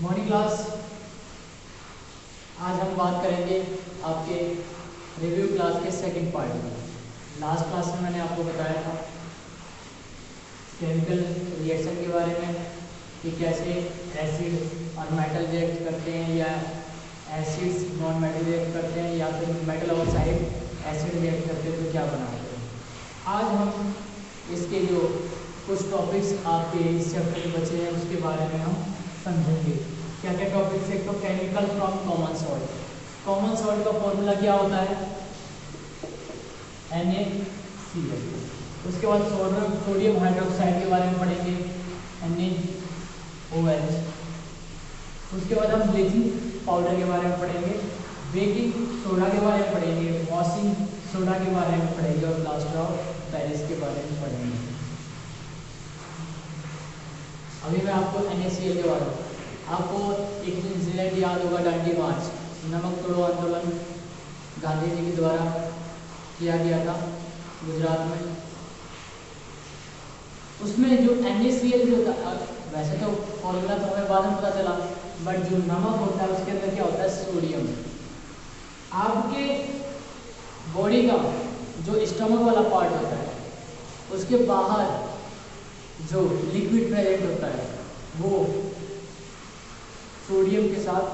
Morning class. आज हम बात करेंगे आपके रिव्यू क्लास के सेकंड पार्ट में। लास्ट क्लास में मैंने आपको बताया था केमिकल रिएक्शन के बारे में कि कैसे एसिड और मेटल रिएक्ट करते हैं, या एसिड्स नॉन मेटल रिएक्ट करते हैं, या फिर मेटल ऑक्साइड एसिड रिएक्ट करते हैं तो क्या बनाते हैं। आज हम इसके जो कुछ टॉपिक्स आपके इस चैप्टर में बचे हैं उसके बारे में हम समझेंगे। क्या क्या टॉपिक्स? एक तो chemical from common salt. Common salt का फॉर्मूला क्या होता है? NaCl। उसके बाद सोडियम हाइड्रोक्साइड के बारे में पढ़ेंगे, NaOH। उसके बाद हम ब्लीचिंग पाउडर के बारे में पढ़ेंगे, बेकिंग सोडा के बारे में पढ़ेंगे, वॉशिंग सोडा के बारे में पढ़ेंगे और प्लास्टर ऑफ पेरिस के बारे में पढ़ेंगे। अभी मैं आपको NaCl के बारे में, आपको एक इंसिडेंट याद होगा, दांडी मार्च, नमक तोड़ो आंदोलन गांधी जी के द्वारा किया गया था गुजरात में। उसमें जो NaCl जो था, वैसे तो फॉर्मूला तो हमें बाद में पता चला, बट जो नमक होता है उसके अंदर क्या होता है? सोडियम। आपके बॉडी का जो स्टमक वाला पार्ट होता है उसके बाहर जो लिक्विड प्रेजेंट होता है वो सोडियम के साथ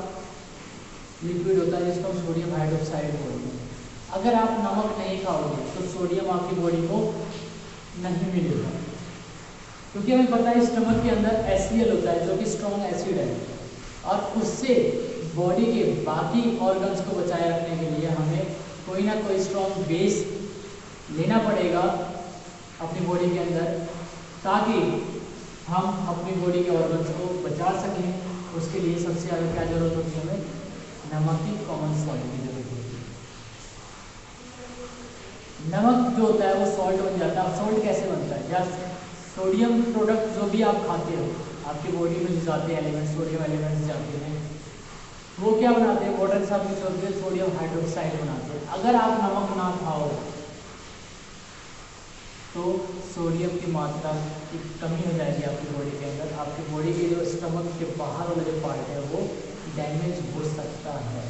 लिक्विड होता है, जिसको हम सोडियम हाइड्रोक्साइड बोलते हैं। अगर आप नमक नहीं खाओगे तो सोडियम आपकी बॉडी को नहीं मिलेगा, क्योंकि हमें पता है स्टमक के अंदर HCl होता है जो कि स्ट्रॉन्ग एसिड है, और उससे बॉडी के बाकी ऑर्गन्स को बचाए रखने के लिए हमें कोई ना कोई स्ट्रॉन्ग बेस लेना पड़ेगा अपनी बॉडी के अंदर, ताकि हम अपनी बॉडी के ऑर्गन्स को बचा सकें। उसके लिए सबसे ज़्यादा क्या जरूरत होती है? हमें नमक की, कॉमन सॉल्ट की जरूरत होती है। नमक जो होता है वो सॉल्ट बन जाता है। सॉल्ट कैसे बनता है? या सोडियम प्रोडक्ट जो भी आप खाते हो, आपकी बॉडी में जो जाते हैं एलिमेंट्स, सोडियम एलिमेंट्स जाते हैं, वो क्या बनाते हैं? वाटर के साथ मिक्स होकर सोडियम हाइड्रोक्साइड बनाते हैं। अगर आप नमक ना खाओ तो सोडियम की मात्रा की कमी हो जाएगी आपकी बॉडी के अंदर। आपकी बॉडी के जो स्टमक के बाहर वाला जो पार्ट है वो डैमेज हो सकता है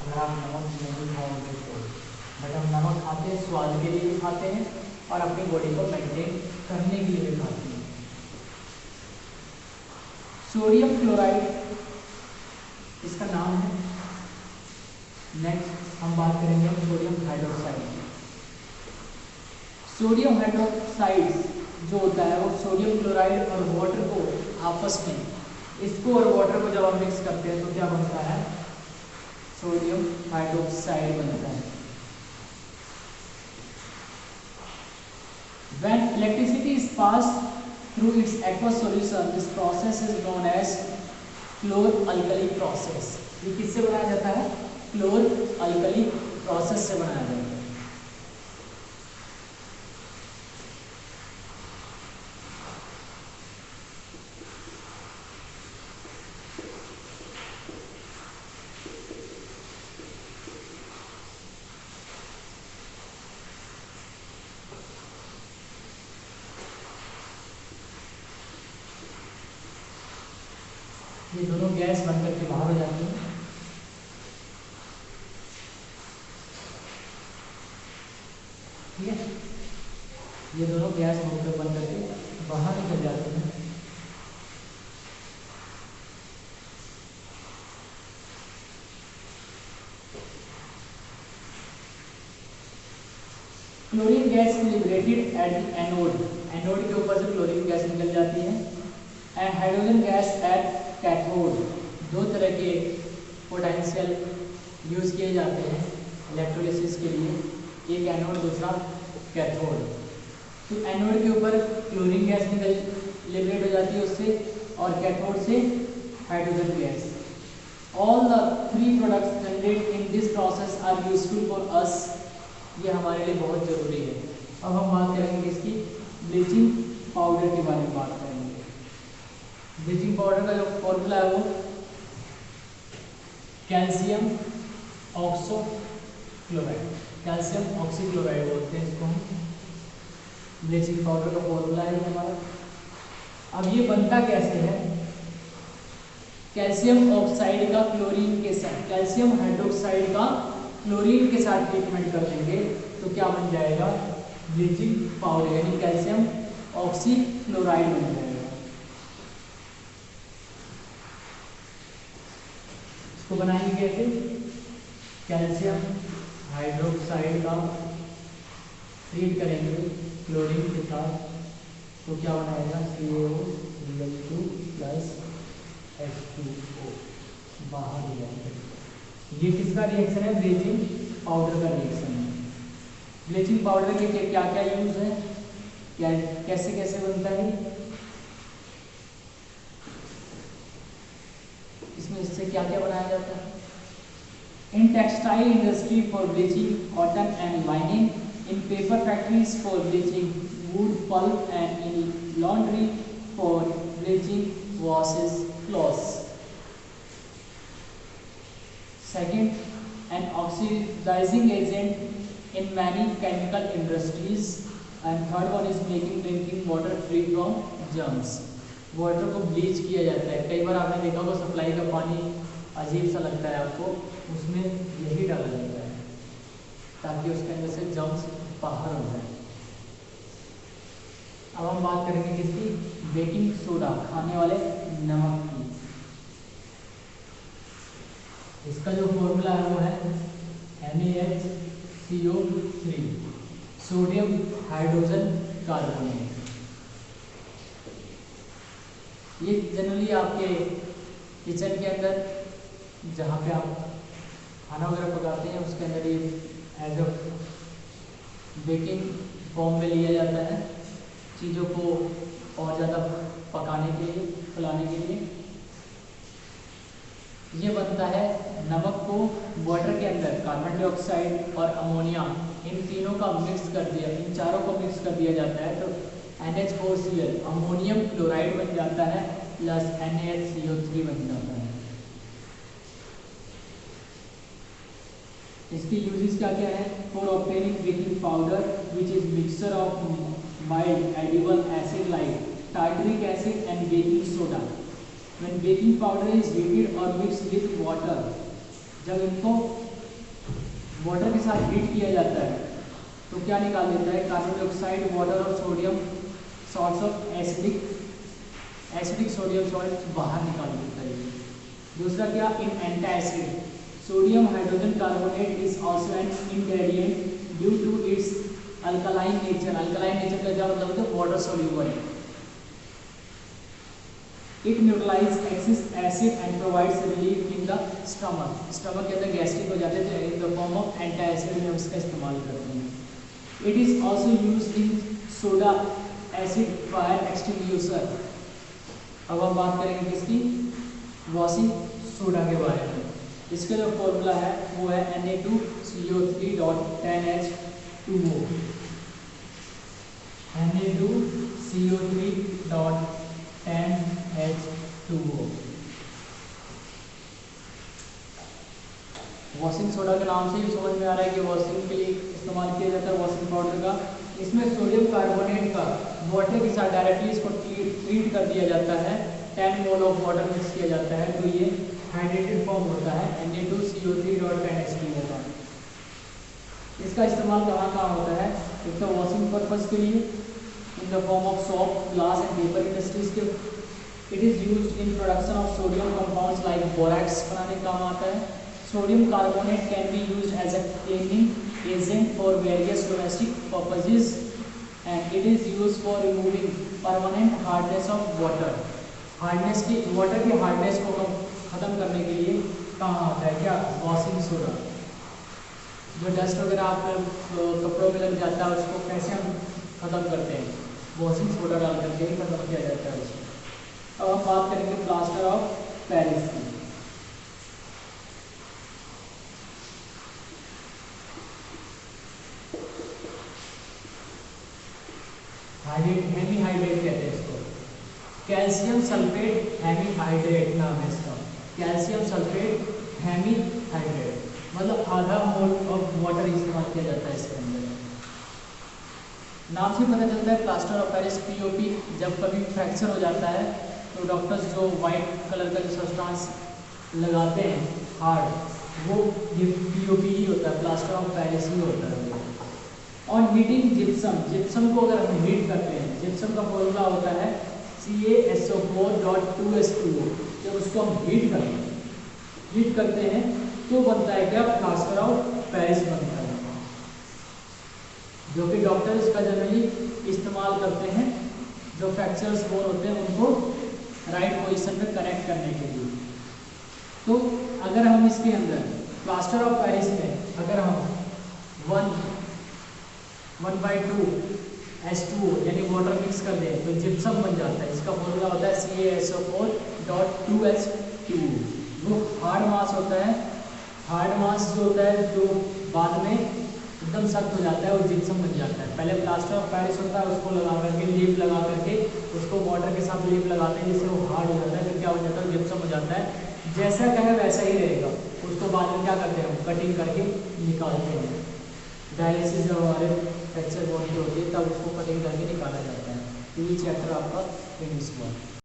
अगर आप नमक नहीं खाओगे तो। बट हम नमक खाते हैं, स्वाद के लिए भी खाते हैं और अपनी बॉडी को मेंटेन करने के लिए भी खाते हैं। सोडियम क्लोराइड इसका नाम है। नेक्स्ट हम बात करेंगे सोडियम हाइड्रोक्साइड। सोडियम हाइड्रोक्साइड जो होता है वो सोडियम क्लोराइड और वाटर को आपस में, इसको और वाटर को जब हम मिक्स करते हैं तो क्या बनता है? सोडियम हाइड्रोक्साइड बनता है। When electricity is passed through its aqueous solution, this process is known as chlor alkali process. ये किससे बनाया जाता है? क्लोर-अल्कली प्रोसेस से बनाया जाता है। ये दोनों गैस बनकर के बाहर हो जाती है। ठीक है, ये दोनों गैस बनकर के बाहर निकल जाती हैं। Chlorine gas liberated at the anode. Anode के ऊपर से क्लोरीन गैस निकल जाती है। And hydrogen gas at cathode. दो तरह के पोटेंशियल यूज किए जाते हैं इलेक्ट्रोलिसिस के लिए, एक एनोड दूसरा कैथोड। तो एनोड के ऊपर क्लोरीन गैस निकल लिबरेट हो जाती है उससे, और कैथोड से hydrogen gas. All the three products generated in this process are useful for us. ये हमारे लिए बहुत जरूरी है। अब हम बात करेंगे इसकी ब्लीचिंग पाउडर के बारे में बात करेंगे। ब्लीचिंग पाउडर का जो फॉर्मूला है वो कैल्शियम ऑक्सोक्लोराइड, कैल्शियम ऑक्सीक्लोराइड बोलते हैं इसको हम। ब्लीचिंग पाउडर का फॉर्मूला है हमारा। अब ये बनता कैसे है? कैल्शियम ऑक्साइड का क्लोरीन के साथ, कैल्शियम हाइड्रोक्साइड का क्लोरीन के साथ ट्रीटमेंट कर देंगे तो क्या बन जाएगा, ब्लीचिंग पाउडर, यानी कैल्शियम ऑक्सीक्लोराइड बन जाएगा। इसको बनाएंगे कैसे, कैल्शियम हाइड्रोक्साइड का ट्रीट करेंगे क्लोरीन के साथ तो क्या बनाएगा, CaO2 प्लस H2O बाहर हो जाएगा। ये किसका रिएक्शन है, ब्लीचिंग पाउडर का रिएक्शन है। ब्लीचिंग पाउडर के क्या क्या यूज है, क्या कैसे कैसे बनता है, इसमें इससे क्या क्या बनाया जाता है। In textile industry for bleaching cotton and lining, in paper factories for bleaching wood pulp and in laundry for bleaching washes clothes. Second, an oxidizing agent in many chemical industries, and third one is making drinking water free from germs. Water को bleach किया जाता है, कई बार आपने देखा होगा supply का पानी अजीब सा लगता है आपको, उसमें यही डाला जाता है ताकि उसके अंदर से जर्म्स बाहर हो जाए। अब हम बात करेंगे किसकी, बेकिंग सोडा, खाने वाले नमक की। इसका जो फॉर्मूला है वो है NaHCO3, सोडियम हाइड्रोजन कार्बोनेट। ये जनरली आपके किचन के अंदर जहाँ पे आप खाना वगैरह पकाते हैं उसके अंदर ये एज अ बेकिंग फॉर्म में लिया जाता है, चीज़ों को और ज़्यादा पकाने के लिए, फुलाने के लिए। ये बनता है नमक को वाटर के अंदर कार्बन डाइऑक्साइड और अमोनिया, इन तीनों का मिक्स कर दिया, इन चारों को मिक्स कर दिया जाता है तो NH4Cl अमोनियम क्लोराइड बन जाता है प्लस NaHCO3 बन जाता है। इसकी यूजेस क्या क्या है, for obtaining baking powder which is mixture of mild edible acid like tartaric acid and baking soda. When baking powder is heated or mixed with water, जब इनको वाटर के साथ हीट किया जाता है तो क्या निकाल देता है, कार्बन डाइऑक्साइड, वाटर और sodium salts of acidic sodium salt बाहर निकाल देता है। दूसरा क्या, in antacid, sodium hydrogen carbonate is also an ingredient due to its alkaline nature. Alkaline nature का क्या मतलब है, वाटर सोल्यूबल है। It neutralizes excess acid and provides relief in the stomach. Stomach के अंदर गैस्ट्रिक हो जाते हैं, in the form of antacid में उसका इस्तेमाल करते हैं। It is also used in soda acid fire extinguisher। अब हम बात करेंगे किसकी, वॉशिंग सोडा के बारे में। इसका जो फॉर्मूला है वो है Na2CO3.10H2O। Na2CO3.10H2O। वॉशिंग सोडा के नाम से ही समझ में आ रहा है कि वॉशिंग के लिए इस्तेमाल किया जाता है वॉशिंग पाउडर का। इसमें सोडियम कार्बोनेट का वाटर के साथ डायरेक्टली इसको ट्रीट कर दिया जाता है, 10 मोल ऑफ वाटर मिक्स किया जाता है तो ये हाइड्रेटेड फॉर्म होता है Na2CO3.10H2O का। इसका इस्तेमाल कहाँ कहाँ होता है, एक तो वॉशिंग पर्पज के लिए in the form of soap, glass and paper industries के। It is used in production of sodium compounds like borax बनाने काम आता है। Sodium carbonate can be used as a cleaning agent for various domestic purposes and it is used for removing permanent hardness of water. Hardness की, water की hardness को खत्म करने के लिए कहाँ आता है क्या, वॉशिंग सोडा। जो डस्ट वगैरह आप कपड़ों में लग जाता है उसको कैसे हम खत्म करते हैं, वॉशिंग सोडा डाल करके ही खत्म किया जाता है उसको। अब हम बात करेंगे प्लास्टर ऑफ पेरिस की। हेमीहाइड्रेट कहते हैं इसको, कैल्शियम सल्फेट हेमीहाइड्रेट नाम है इसका। कैल्शियम सल्फेट हेमीहाइड्रेट मतलब आधा मोल ऑफ वाटर इस्तेमाल किया जाता है इसके अंदर। नाम से पता चलता है प्लास्टर ऑफ पेरिस, POP, जब कभी फ्रैक्चर हो जाता है तो डॉक्टर्स जो वाइट कलर का जो सब्सटेंस लगाते हैं हार्ड, वो पीओपी ही होता है, प्लास्टर ऑफ पेरिस ही होता है। ऑन हीटिंग जिप्सम, जिप्सम को अगर हम हीट करते हैं, जिप्सम का फॉर्मूला होता है CaSO4.2H2O। जब उसको हम हीट करते हैं तो बनता है क्या, प्लास्टर ऑफ पेरिस बनता है, जो कि डॉक्टर इसका जनरली इस्तेमाल करते हैं जो फ्रैक्चर्स बोन होते हैं उनको राइट पोजीशन में कनेक्ट करने के लिए। तो अगर हम इसके अंदर प्लास्टर ऑफ पेरिस में अगर हम 1/2 H2O यानी वाटर मिक्स कर दें तो जिप्सम बन जाता है। इसका फॉर्मूला होता है CaSO4.2H2O। वो हार्ड मास होता है, हार्ड मास जो होता है जो बाद में एकदम सख्त हो जाता है और जिप्सम बन जाता है। पहले प्लास्टर ऑफ पेरिस होता है, उसको लगा करके लीप लगा करके उसको वाटर के साथ लीप लगाते हैं जिससे वो हार्ड हो जाता है, फिर क्या हो जाता है, जिप्सम हो जाता है। जैसा कहे वैसा ही रहेगा। उसको बाद में क्या करते हैं, हम कटिंग करके निकालते हैं। डायलिसिस जब हमारे फ्रैक्चर बोन की होती है तब उसको कटिंग करके निकाला जाता है। तो ये चैप्टर आपका फिनिश हुआ।